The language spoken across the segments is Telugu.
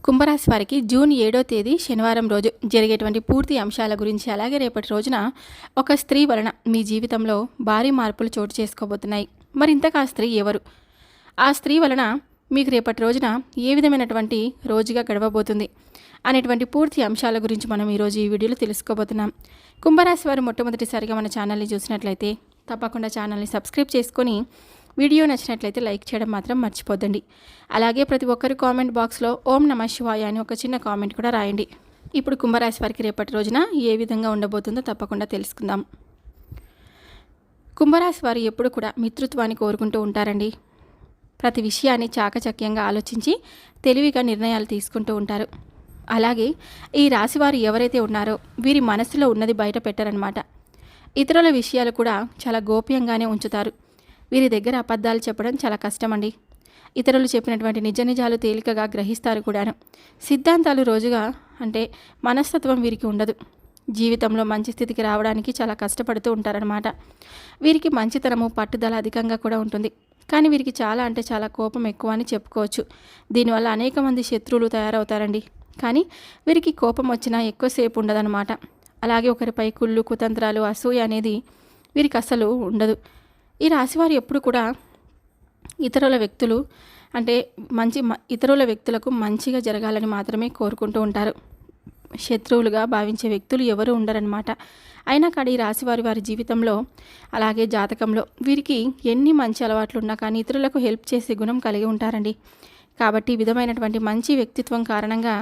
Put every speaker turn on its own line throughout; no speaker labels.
కుంభరాశి వారికి జూన్ 7వ తేదీ శనివారం రోజు జరిగేటువంటి పూర్తి అంశాల గురించి, అలాగే రేపటి రోజున ఒక స్త్రీ వలన మీ జీవితంలో భారీ మార్పులు చోటు చేసుకోబోతున్నాయి. మరి ఇంతకు ఆ స్త్రీ ఎవరు? ఆ స్త్రీ వలన మీకు రేపటి రోజున ఏ విధమైనటువంటి రోజుగా గడవబోతుంది అనేటువంటి పూర్తి అంశాల గురించి మనం ఈరోజు ఈ వీడియోలో తెలుసుకోబోతున్నాం. కుంభరాశి వారు మొట్టమొదటిసారిగా మన ఛానల్ని చూసినట్లయితే తప్పకుండా ఛానల్ని సబ్స్క్రైబ్ చేసుకొని వీడియో నచ్చినట్లయితే లైక్ చేయడం మాత్రం మర్చిపోద్దండి. అలాగే ప్రతి ఒక్కరు కామెంట్ బాక్స్లో ఓం నమః శివాయ అని ఒక చిన్న కామెంట్ కూడా రాయండి. ఇప్పుడు కుంభరాశి వారికి రేపటి రోజున ఏ విధంగా ఉండబోతుందో తప్పకుండా తెలుసుకుందాం. కుంభరాశి వారు ఎప్పుడు కూడా మిత్రుత్వాన్ని కోరుకుంటూ ఉంటారండి. ప్రతి విషయాన్ని చాకచక్యంగా ఆలోచించి తెలివిగా నిర్ణయాలు తీసుకుంటూ ఉంటారు. అలాగే ఈ రాశివారు ఎవరైతే ఉన్నారో వీరి మనసులో ఉన్నది బయట పెట్టారనమాట. ఇతరుల విషయాలు కూడా చాలా గోప్యంగానే ఉంచుతారు. వీరి దగ్గర అబద్ధాలు చెప్పడం చాలా కష్టమండి. ఇతరులు చెప్పినటువంటి నిజ నిజాలు తేలికగా గ్రహిస్తారు కూడాను. సిద్ధాంతాలు రోజుగా అంటే మనస్తత్వం వీరికి ఉండదు. జీవితంలో మంచి స్థితికి రావడానికి చాలా కష్టపడుతూ ఉంటారనమాట. వీరికి మంచితనము పట్టుదల అధికంగా కూడా ఉంటుంది. కానీ వీరికి చాలా అంటే చాలా కోపం ఎక్కువ అని చెప్పుకోవచ్చు. దీనివల్ల అనేక మంది శత్రువులు తయారవుతారండి. కానీ వీరికి కోపం వచ్చినా ఎక్కువసేపు ఉండదన్నమాట. అలాగే ఒకరిపై కుళ్ళు కుతంత్రాలు అసూయ అనేది వీరికి అసలు ఉండదు. ఈ రాశివారు ఎప్పుడు కూడా ఇతరుల వ్యక్తులు అంటే ఇతరుల వ్యక్తులకు మంచిగా జరగాలని మాత్రమే కోరుకుంటూ ఉంటారు. శత్రువులుగా భావించే వ్యక్తులు ఎవరు ఉండరనమాట. అయినా కానీ ఈ రాశివారి వారి జీవితంలో అలాగే జాతకంలో వీరికి ఎన్ని మంచి అలవాట్లు ఉన్నా కానీ ఇతరులకు హెల్ప్ చేసే గుణం కలిగి ఉంటారండి. కాబట్టి ఈ విధమైనటువంటి మంచి వ్యక్తిత్వం కారణంగా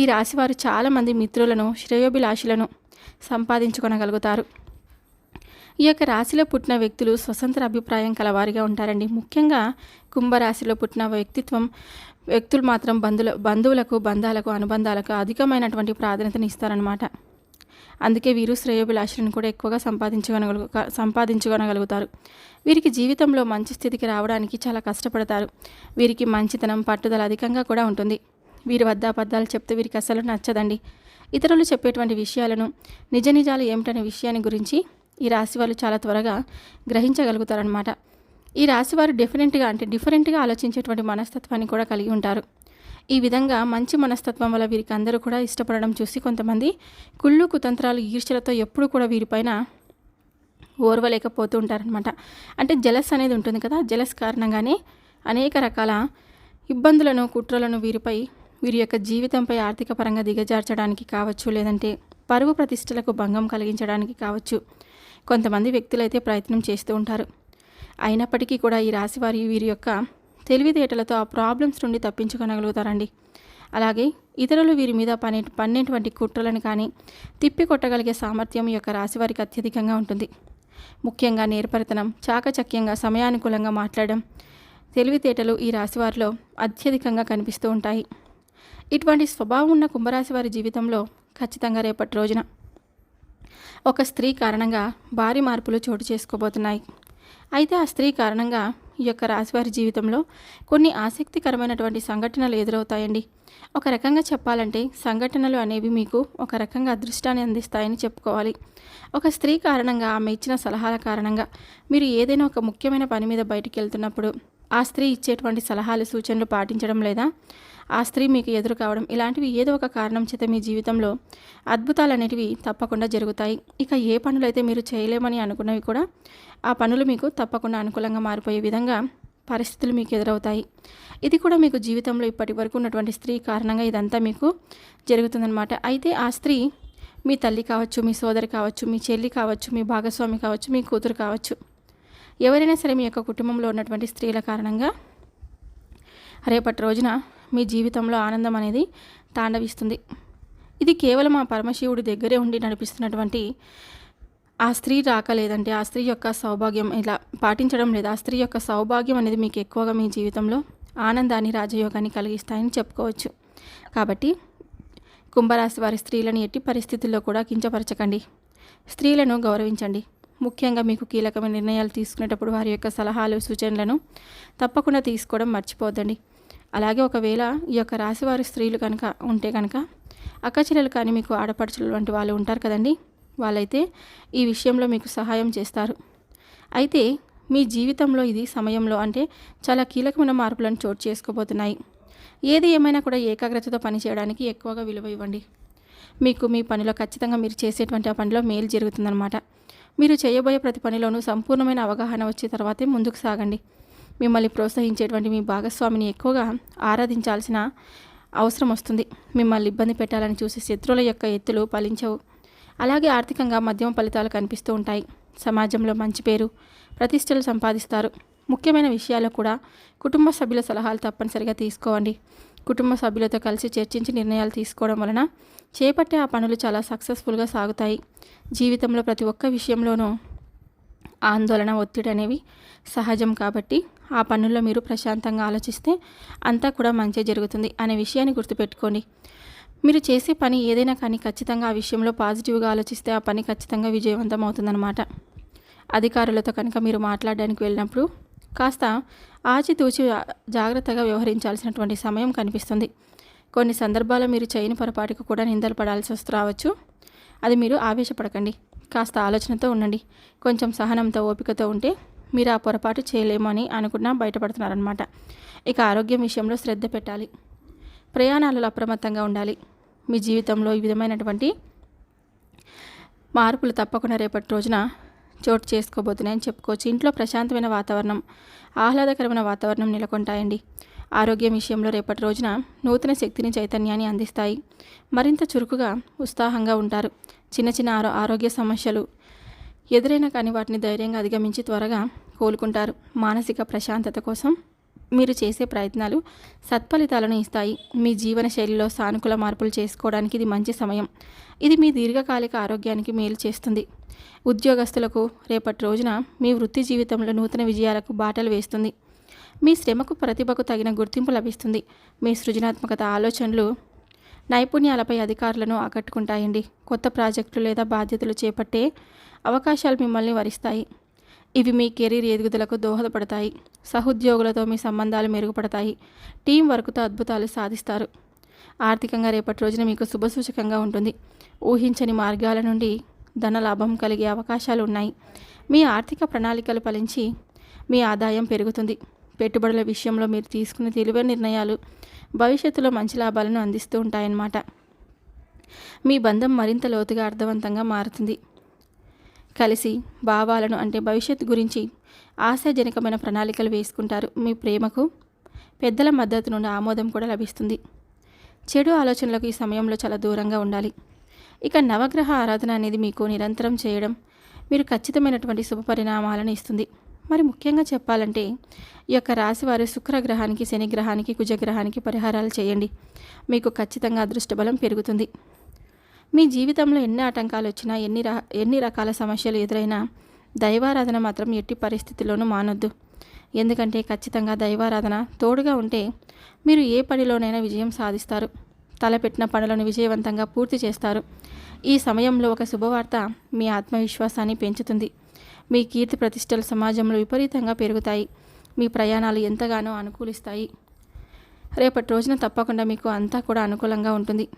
ఈ రాశివారు చాలామంది మిత్రులను శ్రేయోభిలాషులను సంపాదించుకొనగలుగుతారు. ఈ యొక్క రాశిలో పుట్టిన వ్యక్తులు స్వతంత్ర అభిప్రాయం కలవారిగా ఉంటారండి. ముఖ్యంగా కుంభరాశిలో పుట్టిన వ్యక్తులు మాత్రం బంధువులకు బంధాలకు అనుబంధాలకు అధికమైనటువంటి ప్రాధాన్యతను ఇస్తారనమాట. అందుకే వీరు శ్రేయోభిలాషులను కూడా ఎక్కువగా సంపాదించుకొనగలుగుతారు. వీరికి జీవితంలో మంచి స్థితికి రావడానికి చాలా కష్టపడతారు. వీరికి మంచితనం పట్టుదల అధికంగా కూడా ఉంటుంది. వీరి వద్ద అబద్ధాలు చెప్తే వీరికి అసలు నచ్చదండి. ఇతరులు చెప్పేటువంటి విషయాలను నిజ నిజాలు ఏమిటనే విషయాన్ని గురించి ఈ రాశి వాళ్ళు చాలా త్వరగా గ్రహించగలుగుతారనమాట. ఈ రాశివారు డిఫరెంట్గా ఆలోచించేటువంటి మనస్తత్వాన్ని కూడా కలిగి ఉంటారు. ఈ విధంగా మంచి మనస్తత్వం వల్ల వీరికి అందరూ కూడా ఇష్టపడడం చూసి కొంతమంది కుళ్ళు కుతంత్రాలు ఈర్ష్యలతో ఎప్పుడు కూడా వీరిపైన ఓర్వలేకపోతూ ఉంటారనమాట. అంటే జలస్ అనేది ఉంటుంది కదా, జలస్ కారణంగానే అనేక రకాల ఇబ్బందులను కుట్రలను వీరి యొక్క జీవితంపై ఆర్థిక పరంగా దిగజార్చడానికి కావచ్చు, లేదంటే పరువు ప్రతిష్టలకు భంగం కలిగించడానికి కావచ్చు కొంతమంది వ్యక్తులైతే ప్రయత్నం చేస్తూ ఉంటారు. అయినప్పటికీ కూడా ఈ రాశివారి వీరి యొక్క తెలివితేటలతో ఆ ప్రాబ్లమ్స్ నుండి తప్పించుకొనగలుగుతారండి. అలాగే ఇతరులు వీరి మీద పన్నేటువంటి కుట్రలను కానీ తిప్పి కొట్టగలిగే సామర్థ్యం ఈ యొక్క రాశివారికి అత్యధికంగా ఉంటుంది. ముఖ్యంగా నేర్పరితనం, చాకచక్యంగా సమయానుకూలంగా మాట్లాడడం, తెలివితేటలు ఈ రాశివారిలో అత్యధికంగా కనిపిస్తూ ఉంటాయి. ఇటువంటి స్వభావం ఉన్న కుంభరాశి వారి జీవితంలో ఖచ్చితంగా రేపటి రోజున ఒక స్త్రీ కారణంగా భారీ మార్పులు చోటు చేసుకోబోతున్నాయి. అయితే ఆ స్త్రీ కారణంగా ఈ యొక్క రాశివారి జీవితంలో కొన్ని ఆసక్తికరమైనటువంటి సంఘటనలు ఎదురవుతాయండి. ఒక రకంగా చెప్పాలంటే సంఘటనలు అనేవి మీకు ఒక రకంగా అదృష్టాన్ని అందిస్తాయని చెప్పుకోవాలి. ఒక స్త్రీ కారణంగా ఆమె ఇచ్చిన సలహాల కారణంగా మీరు ఏదైనా ఒక ముఖ్యమైన పని మీద బయటికి వెళ్తున్నప్పుడు ఆ స్త్రీ ఇచ్చేటువంటి సలహాలు సూచనలు పాటించడం లేదా ఆ స్త్రీ మీకు ఎదురు కావడం ఇలాంటివి ఏదో ఒక కారణం చేత మీ జీవితంలో అద్భుతాలు అనేటివి తప్పకుండా జరుగుతాయి. ఇక ఏ పనులైతే మీరు చేయలేమని అనుకున్నవి కూడా ఆ పనులు మీకు తప్పకుండా అనుకూలంగా మారిపోయే విధంగా పరిస్థితులు మీకు ఎదురవుతాయి. ఇది కూడా మీకు జీవితంలో ఇప్పటి వరకు ఉన్నటువంటి స్త్రీ కారణంగా ఇదంతా మీకు జరుగుతుందన్నమాట. అయితే ఆ స్త్రీ మీ తల్లి కావచ్చు, మీ సోదరి కావచ్చు, మీ చెల్లి కావచ్చు, మీ భాగస్వామి కావచ్చు, మీ కూతురు కావచ్చు, ఎవరైనా సరే మీ యొక్క కుటుంబంలో ఉన్నటువంటి స్త్రీల కారణంగా రేపటి రోజున మీ జీవితంలో ఆనందం అనేది తాండవిస్తుంది. ఇది కేవలం ఆ పరమశివుడి దగ్గరే ఉండి నడిపిస్తున్నటువంటి ఆ స్త్రీ రాక, లేదంటే ఆ స్త్రీ యొక్క సౌభాగ్యం ఇలా పాటించడం లేదా ఆ స్త్రీ యొక్క సౌభాగ్యం అనేది మీకు ఎక్కువగా మీ జీవితంలో ఆనందాన్ని రాజయోగాన్ని కలిగిస్తాయని చెప్పుకోవచ్చు. కాబట్టి కుంభరాశి వారి స్త్రీలను ఎట్టి పరిస్థితుల్లో కూడా కించపరచకండి. స్త్రీలను గౌరవించండి. ముఖ్యంగా మీకు కీలకమైన నిర్ణయాలు తీసుకునేటప్పుడు వారి యొక్క సలహాలు సూచనలను తప్పకుండా తీసుకోవడం మర్చిపోద్దండి. అలాగే ఒకవేళ ఈ యొక్క రాశివారి స్త్రీలు కనుక ఉంటే కనుక అక్కచెల్లెలు కానీ మీకు ఆడపడుచులు వంటి వాళ్ళు ఉంటారు కదండి, వాళ్ళైతే ఈ విషయంలో మీకు సహాయం చేస్తారు. అయితే మీ జీవితంలో ఇది సమయంలో అంటే చాలా కీలకమైన మార్పులను చోటు చేసుకోబోతున్నాయి. ఏది ఏమైనా కూడా ఏకాగ్రతతో పని చేయడానికి ఎక్కువగా విలువ ఇవ్వండి. మీకు మీ పనిలో ఖచ్చితంగా మీరు చేసేటువంటి ఆ పనిలో మేలు జరుగుతుందన్నమాట. మీరు చేయబోయే ప్రతి పనిలోనూ సంపూర్ణమైన అవగాహన వచ్చే తర్వాతే ముందుకు సాగండి. మిమ్మల్ని ప్రోత్సహించేటువంటి మీ భాగస్వామిని ఎక్కువగా ఆరాధించాల్సిన అవసరం వస్తుంది. మిమ్మల్ని ఇబ్బంది పెట్టాలని చూసే శత్రువుల యొక్క ఎత్తులు ఫలించవు. అలాగే ఆర్థికంగా మధ్యమ ఫలితాలు కనిపిస్తూ ఉంటాయి. సమాజంలో మంచి పేరు, ప్రతిష్టలు సంపాదిస్తారు. ముఖ్యమైన విషయాల్లో కూడా కుటుంబ సభ్యుల సలహాలు తప్పనిసరిగా తీసుకోండి. కుటుంబ సభ్యులతో కలిసి చర్చించి నిర్ణయాలు తీసుకోవడం వలన చేపట్టే ఆ పనులు చాలా సక్సెస్ఫుల్గా సాగుతాయి. జీవితంలో ప్రతి ఒక్క విషయంలోనూ ఆందోళన, ఒత్తిడి అనేవి సహజం కాబట్టి ఆ పనుల్లో మీరు ప్రశాంతంగా ఆలోచిస్తే అంతా కూడా మంచి జరుగుతుంది అనే విషయాన్ని గుర్తుపెట్టుకోండి. మీరు చేసే పని ఏదైనా కానీ ఖచ్చితంగా ఆ విషయంలో పాజిటివ్గా ఆలోచిస్తే ఆ పని ఖచ్చితంగా విజయవంతం అవుతుందన్నమాట. అధికారులతో కనుక మీరు మాట్లాడడానికి వెళ్ళినప్పుడు కాస్త ఆచితూచి జాగ్రత్తగా వ్యవహరించాల్సినటువంటి సమయం కనిపిస్తుంది. కొన్ని సందర్భాల్లో మీరు చేయని పొరపాటుకు కూడా నిందలు పడాల్సి రావచ్చు. అది మీరు ఆవేశపడకండి. కాస్త ఆలోచనతో ఉండండి. కొంచెం సహనంతో, ఓపికతో ఉంటే మీరు ఆ పొరపాటు చేయలేమో అని అనుకున్నా బయటపడుతున్నారనమాట. ఇక ఆరోగ్యం విషయంలో శ్రద్ధ పెట్టాలి. ప్రయాణాలలో అప్రమత్తంగా ఉండాలి. మీ జీవితంలో ఈ విధమైనటువంటి మార్పులు తప్పకుండా రేపటి రోజున చోటు చేసుకోబోతున్నాయని చెప్పుకోవచ్చు. ఇంట్లో ప్రశాంతమైన వాతావరణం, ఆహ్లాదకరమైన వాతావరణం నెలకొంటాయండి. ఆరోగ్యం విషయంలో రేపటి రోజున నూతన శక్తిని, చైతన్యాన్ని అందిస్తాయి. మరింత చురుకుగా, ఉత్సాహంగా ఉంటారు. చిన్న చిన్న ఆరోగ్య సమస్యలు ఎదురైనా కానీ వాటిని ధైర్యంగా అధిగమించి త్వరగా కోలుకుంటారు. మానసిక ప్రశాంతత కోసం మీరు చేసే ప్రయత్నాలు సత్ఫలితాలను ఇస్తాయి. మీ జీవన శైలిలో సానుకూల మార్పులు చేసుకోవడానికి ఇది మంచి సమయం. ఇది మీ దీర్ఘకాలిక ఆరోగ్యానికి మేలు చేస్తుంది. ఉద్యోగస్తులకు రేపటి రోజున మీ వృత్తి జీవితంలో నూతన విజయాలకు బాటలు వేస్తుంది. మీ శ్రమకు, ప్రతిభకు తగిన గుర్తింపు లభిస్తుంది. మీ సృజనాత్మకత, ఆలోచనలు, నైపుణ్యాలపై అధికారులను ఆకట్టుకుంటాయండి. కొత్త ప్రాజెక్టులు లేదా బాధ్యతలు చేపట్టే అవకాశాలు మిమ్మల్ని వరిస్తాయి. ఇవి మీ కెరీర్ ఎదుగుదలకు దోహదపడతాయి. సహోద్యోగులతో మీ సంబంధాలు మెరుగుపడతాయి. టీం వర్క్తో అద్భుతాలు సాధిస్తారు. ఆర్థికంగా రేపటి రోజున మీకు శుభసూచకంగా ఉంటుంది. ఊహించని మార్గాల నుండి ధన లాభం కలిగే అవకాశాలు ఉన్నాయి. మీ ఆర్థిక ప్రణాళికలు ఫలించి మీ ఆదాయం పెరుగుతుంది. పెట్టుబడుల విషయంలో మీరు తీసుకునే తెలివైన నిర్ణయాలు భవిష్యత్తులో మంచి లాభాలను అందిస్తూ ఉంటాయన్నమాట. మీ బంధం మరింత లోతుగా, అర్థవంతంగా మారుతుంది. కలిసి భావాలను అంటే భవిష్యత్తు గురించి ఆశాజనకమైన ప్రణాళికలు వేసుకుంటారు. మీ ప్రేమకు పెద్దల మద్దతు నుండి ఆమోదం కూడా లభిస్తుంది. చెడు ఆలోచనలకు ఈ సమయంలో చాలా దూరంగా ఉండాలి. ఇక నవగ్రహ ఆరాధన అనేది మీకు నిరంతరం చేయడం మీరు ఖచ్చితమైనటువంటి శుభ పరిణామాలను ఇస్తుంది. మరి ముఖ్యంగా చెప్పాలంటే ఈ యొక్క రాశివారు శుక్రగ్రహానికి, శనిగ్రహానికి, కుజగ్రహానికి పరిహారాలు చేయండి. మీకు ఖచ్చితంగా అదృష్ట బలం పెరుగుతుంది. మీ జీవితంలో ఎన్ని ఆటంకాలు వచ్చినా, ఎన్ని రకాల సమస్యలు ఎదురైనా దైవారాధన మాత్రం ఎట్టి పరిస్థితుల్లోనూ మానొద్దు. ఎందుకంటే ఖచ్చితంగా దైవారాధన తోడుగా ఉంటే మీరు ఏ పనిలోనైనా విజయం సాధిస్తారు. తలపెట్టిన పనులను విజయవంతంగా పూర్తి చేస్తారు. ఈ సమయంలో ఒక శుభవార్త మీ ఆత్మవిశ్వాసాన్ని పెంచుతుంది. మీ కీర్తి ప్రతిష్టలు సమాజంలో విపరీతంగా పెరుగుతాయి. మీ ప్రయాణాలు ఎంతగానో అనుకూలిస్తాయి. రేపటి రోజున తప్పకుండా మీకు అంతా కూడా అనుకూలంగా ఉంటుంది.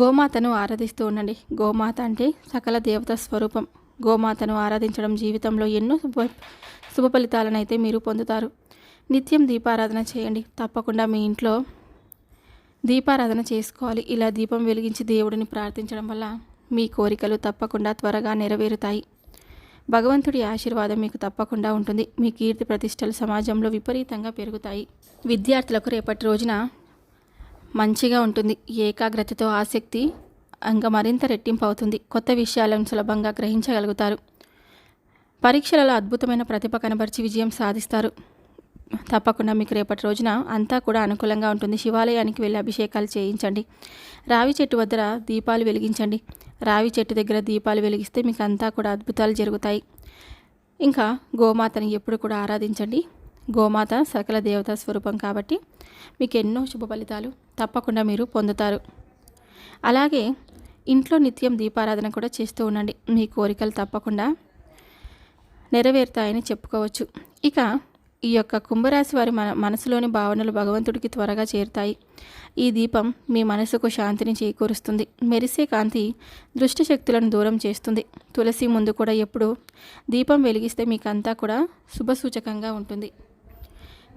గోమాతను ఆరాధిస్తూ ఉండండి. గోమాత అంటే సకల దేవత స్వరూపం. గోమాతను ఆరాధించడం జీవితంలో ఎన్నో శుభ ఫలితాలను అయితే మీరు పొందుతారు. నిత్యం దీపారాధన చేయండి. తప్పకుండా మీ ఇంట్లో దీపారాధన చేసుకోవాలి. ఇలా దీపం వెలిగించి దేవుడిని ప్రార్థించడం వల్ల మీ కోరికలు తప్పకుండా త్వరగా నెరవేరుతాయి. భగవంతుడి ఆశీర్వాదం మీకు తప్పకుండా ఉంటుంది. మీ కీర్తి ప్రతిష్టలు సమాజంలో విపరీతంగా పెరుగుతాయి. విద్యార్థులకు రేపటి రోజున మంచిగా ఉంటుంది. ఏకాగ్రతతో ఆసక్తి ఇంకా మరింత రెట్టింపు అవుతుంది. కొత్త విషయాలను సులభంగా గ్రహించగలుగుతారు. పరీక్షలలో అద్భుతమైన ప్రతిభ కనబరిచి విజయం సాధిస్తారు. తప్పకుండా మీకు రేపటి రోజున అంతా కూడా అనుకూలంగా ఉంటుంది. శివాలయానికి వెళ్ళి అభిషేకాలు చేయించండి. రావి చెట్టు వద్ద దీపాలు వెలిగించండి. రావి చెట్టు దగ్గర దీపాలు వెలిగిస్తే మీకు అంతా కూడా అద్భుతాలు జరుగుతాయి. ఇంకా గోమాతని ఎప్పుడు కూడా ఆరాధించండి. గోమాత సకల దేవతా స్వరూపం కాబట్టి మీకు ఎన్నో శుభ ఫలితాలు తప్పకుండా మీరు పొందుతారు. అలాగే ఇంట్లో నిత్యం దీపారాధన కూడా చేస్తూ ఉండండి. మీ కోరికలు తప్పకుండా నెరవేరుతాయని చెప్పుకోవచ్చు. ఇక ఈ యొక్క కుంభరాశి వారి మనసులోని భావనలు భగవంతుడికి త్వరగా చేరుతాయి. ఈ దీపం మీ మనసుకు శాంతిని చేకూరుస్తుంది. మెరిసే కాంతి దుష్ట శక్తులను దూరం చేస్తుంది. తులసి ముందు కూడా ఎప్పుడు దీపం వెలిగిస్తే మీకు అంతా కూడా శుభసూచకంగా ఉంటుంది.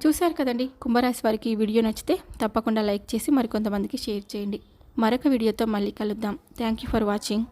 చూశారు కదండి, కుంభరాశి వారికి ఈ వీడియో నచ్చితే తప్పకుండా లైక్ చేసి మరికొంతమందికి షేర్ చేయండి. మరొక వీడియోతో మళ్ళీ కలుద్దాం. Thank you for watching.